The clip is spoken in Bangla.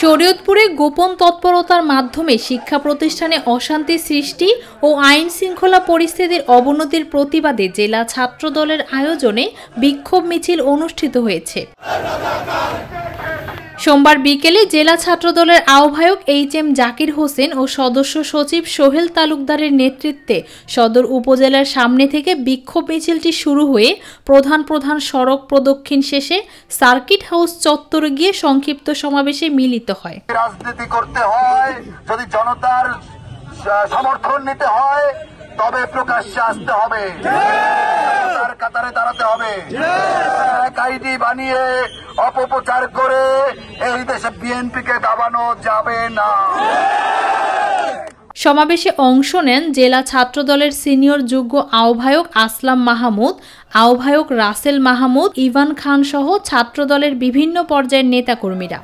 শরীয়তপুরে গোপন তৎপরতার মাধ্যমে শিক্ষা প্রতিষ্ঠানে অশান্তি সৃষ্টি ও আইন শৃঙ্খলা পরিস্থিতির অবনতির প্রতিবাদে জেলা ছাত্রদলের আয়োজনে বিক্ষোভ মিছিল অনুষ্ঠিত হয়েছে। সোমবার বিকেলে জেলা ছাত্রদলের আহ্বায়ক এইচ.এম. জাকির হোসেন ও সদস্য সচিব সোহেল তালুকদারের নেতৃত্বে সদর উপজেলার সামনে থেকে বিক্ষোভ মিছিলটি শুরু হয়ে প্রধান সড়ক প্রদক্ষিণ শেষে সার্কিট হাউস চত্বরে গিয়ে সংক্ষিপ্ত সমাবেশে মিলিত হয়। রাজনীতি করতে হয়, যদি জনতার সমর্থন নিতে হয় তবে প্রকাশ্যে আসতে হবে, তার কাতারে দাঁড়াতে হবে। আইডি বানিয়ে অপপ্রচার করে এই দেশে বিএনপিকে দাবানো যাবে না। সমাবেশে অংশ নেন জেলা ছাত্রদলের সিনিয়র যুগ্ম আহ্বায়ক আসলাম মাহমুদ, আহ্বায়ক রাসেল মাহমুদ, ইভান খান সহ ছাত্রদলের বিভিন্ন পর্যায়ের নেতাকর্মীরা।